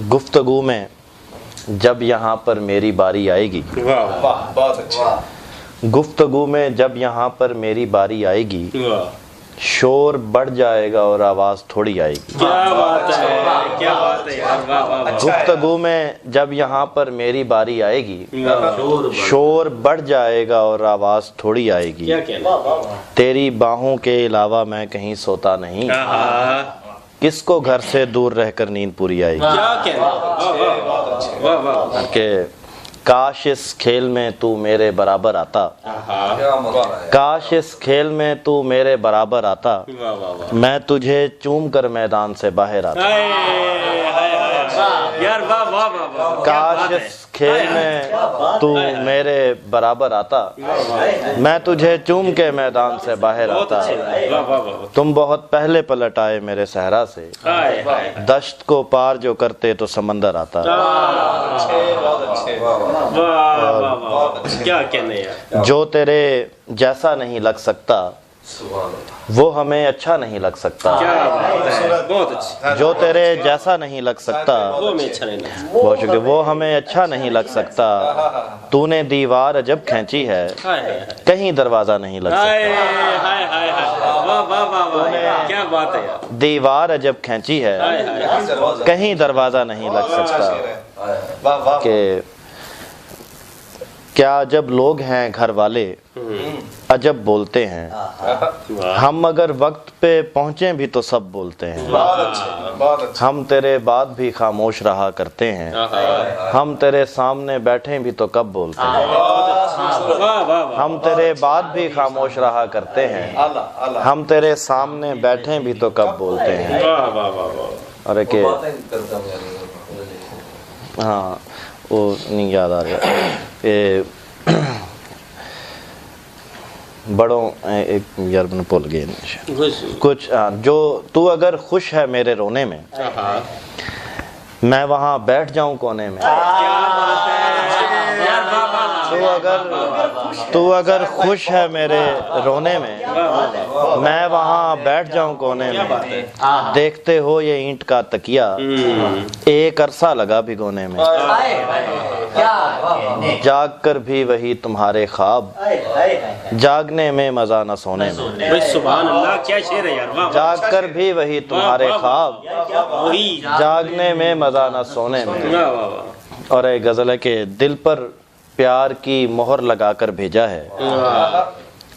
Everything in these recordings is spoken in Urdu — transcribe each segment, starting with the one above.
گفتگو میں جب یہاں پر میری باری آئے گی، بہت اچھا، گفتگو میں جب یہاں پر میری باری آئے گی، شور بڑھ جائے گا اور آواز تھوڑی آئے گی۔ کیا بات ہے، کیا بات ہے یار، واہ واہ واہ۔ گفتگو میں جب یہاں پر میری باری آئے گی، شور بڑھ جائے گا اور آواز تھوڑی آئے گی۔ کیا کہنا، تیری باہوں کے علاوہ میں کہیں سوتا نہیں، کس کو گھر سے دور رہ کر نیند پوری آئے گی۔ کیا کہنا، واہ واہ۔ کہ کاش اس کھیل میں تو میرے برابر آتا، کاش اس کھیل میں تو میرے برابر آتا، میں تجھے چوم کر میدان سے باہر آتا۔ یار واہ واہ واہ۔ کاش اس کھیل میں تو میرے برابر آتا، میں تجھے چوم کے میدان سے باہر آتا۔ تم بہت پہلے پلٹ آئے میرے صحرا سے، دشت کو پار جو کرتے تو سمندر آتا۔ کیا کہنے یار، جو تیرے جیسا نہیں لگ سکتا وہ ہمیں اچھا نہیں لگ سکتا، کیا بات ہے، بہت اچھا۔ جو تیرے جیسا نہیں لگ سکتا وہ ہمیں اچھا نہیں لگا۔ بہت شکریہ، وہ ہمیں اچھا نہیں لگ سکتا۔ تو نے دیوار جب کھینچی ہے کہیں دروازہ نہیں لگ سکتا۔ واہ واہ واہ، کیا بات ہے یار، دیوار جب کھینچی ہے کہیں دروازہ نہیں لگ سکتا۔ کہ کیا جب لوگ ہیں گھر والے عجب بولتے ہیں، ہم اگر وقت پہ پہنچیں بھی تو سب بولتے ہیں۔ ہم تیرے بعد بھی خاموش رہا کرتے ہیں، ہم تیرے سامنے بیٹھیں بھی تو کب بولتے ہیں۔ ہم تیرے بعد بھی خاموش رہا کرتے ہیں، ہم تیرے سامنے بیٹھیں بھی تو کب بولتے ہیں۔ اور کہ ہاں وہ نہیں یاد آ رہا، بڑوں ایک یار میں بھول گئے کچھ، جو تو اگر خوش ہے میرے رونے میں میں وہاں بیٹھ جاؤں کونے میں۔ تو اگر خوش ہے میرے رونے میں میں وہاں بیٹھ جاؤں کونے میں۔ دیکھتے ہو یہ اینٹ کا تکیہ ایک عرصہ لگا بھگونے میں، جاگ کر بھی وہی تمہارے خواب، جاگنے میں مزہ نہ سونے میں۔ سبحان اللہ، کیا شعر ہے یار، جاگ کر بھی وہی تمہارے خواب، جاگنے میں مزہ نہ سونے میں۔ اور ایک غزل ہے کہ دل پر پیار کی مہر لگا کر بھیجا ہے،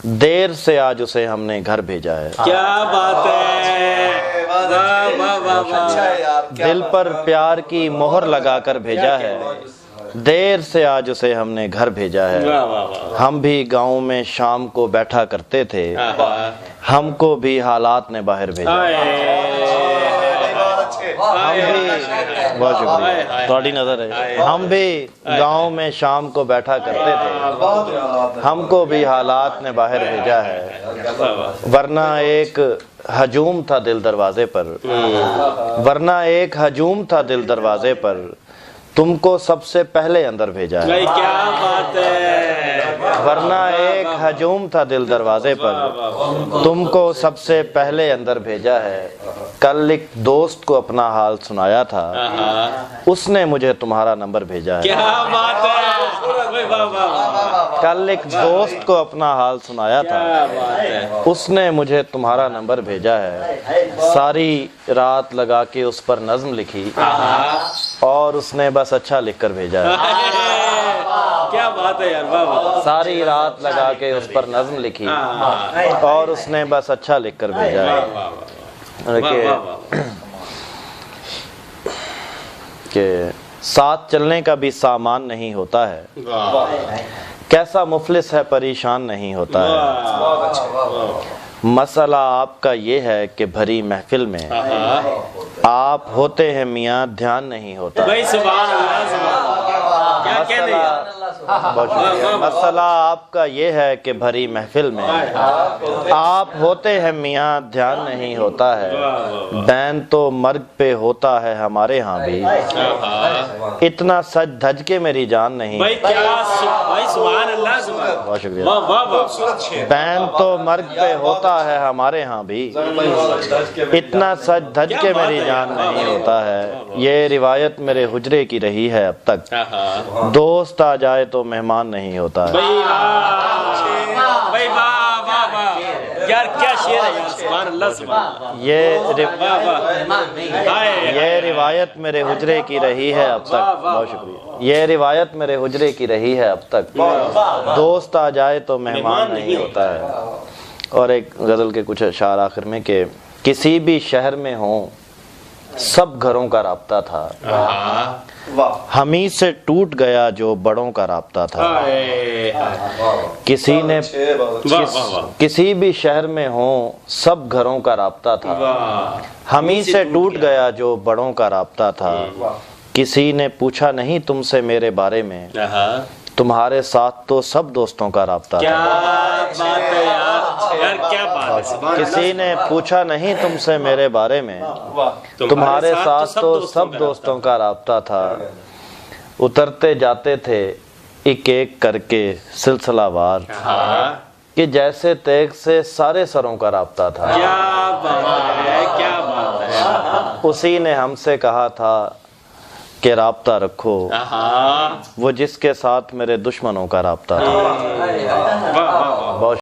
دیر سے آج اسے ہم نے گھر بھیجا ہے۔ کیا بات ہے، دل پر پیار کی مہر لگا کر بھیجا ہے، دیر سے آج اسے ہم نے گھر بھیجا ہے۔ ہم بھی گاؤں میں شام کو بیٹھا کرتے تھے، ہم کو بھی حالات نے باہر بھیجا۔ ہم بھی بہت شکریہ، تھوڑی نظر ہے، ہم بھی گاؤں میں شام کو بیٹھا کرتے تھے، ہم کو بھی حالات نے باہر بھیجا ہے۔ ورنہ ایک ہجوم تھا دل دروازے پر، ورنہ ایک ہجوم تھا دل دروازے پر، تم کو سب سے پہلے اندر بھیجا ہے۔ کیا بات ہے، ورنہ ایک ہجوم تھا دل دروازے پر، تم کو سب سے پہلے اندر بھیجا ہے۔ کل ایک دوست کو اپنا حال سنایا تھا، اس نے مجھے تمہارا نمبر بھیجا ہے۔ کیا بات ہے، کل ایک دوست کو اپنا حال سنایا تھا، اس نے مجھے تمہارا نمبر بھیجا ہے۔ ساری رات لگا کے اس پر نظم لکھی اور اس نے بس اچھا لکھ کر بھیجا ہے۔ کیا بات ہے یار، واہ۔ ساری رات لگا کے اس پر نظم لکھی اور اس نے بس اچھا لکھ کر بھیجا ہے۔ کہ ساتھ چلنے کا بھی سامان نہیں ہوتا ہے، کیسا مفلس ہے پریشان نہیں ہوتا ہے۔ مسئلہ آپ کا یہ ہے کہ بھری محفل میں آپ ہوتے ہیں میاں دھیان نہیں ہوتا۔ بہت شکریہ۔ مسئلہ آپ کا یہ ہے کہ بھری محفل میں آپ ہوتے ہیں میاں دھیان نہیں ہوتا ہے، بین تو مرگ پہ ہوتا ہے ہمارے ہاں بھی، اتنا سج دھج کے میری جان نہیں۔ بھائی کیا بھائی سبحان اللہ سبحان بہت شکریہ۔ واہ واہ واہ بین تو مرگ پہ ہوتا ہے ہمارے ہاں بھی، اتنا سج دھج کے میری جان نہیں ہوتا ہے۔ یہ روایت میرے حجرے کی رہی ہے اب تک، دوست آ جائے تو مہمان نہیں ہوتا ہے۔ بھائی بھائی واہ واہ واہ یار کیا شعر ہے یار سبحان اللہ سبحان اللہ یہ روایت میرے حجرے کی رہی ہے اب تک، بہت شکریہ۔ یہ روایت میرے حجرے کی رہی ہے اب تک، دوست آ جائے تو مہمان نہیں ہوتا ہے۔ اور ایک غزل کے کچھ اشعار آخر میں کہ کسی بھی شہر میں ہوں سب گھروں کا رابطہ تھا، ہمیں سے ٹوٹ گیا جو بڑوں کا رابطہ تھا۔ کسی بھی شہر میں ہوں سب گھروں کا رابطہ تھا، ہمیں سے ٹوٹ گیا جو بڑوں کا رابطہ تھا۔ کسی نے پوچھا نہیں تم سے میرے بارے میں، تمہارے ساتھ تو سب دوستوں کا رابطہ کیا تھا۔ بات ہے یار کیا بات ہے۔ کسی نے پوچھا نہیں تم سے میرے بارے میں، تمہارے ساتھ تو سب دوستوں کا رابطہ تھا۔ اترتے جاتے تھے ایک ایک کر کے سلسلہ وار، کہ جیسے تیغ سے سارے سروں کا رابطہ تھا۔ کیا بات ہے کیا بات ہے۔ اسی نے ہم سے کہا تھا کہ رابطہ رکھو، وہ جس کے ساتھ میرے دشمنوں کا رابطہ تھا۔ واہ واہ واہ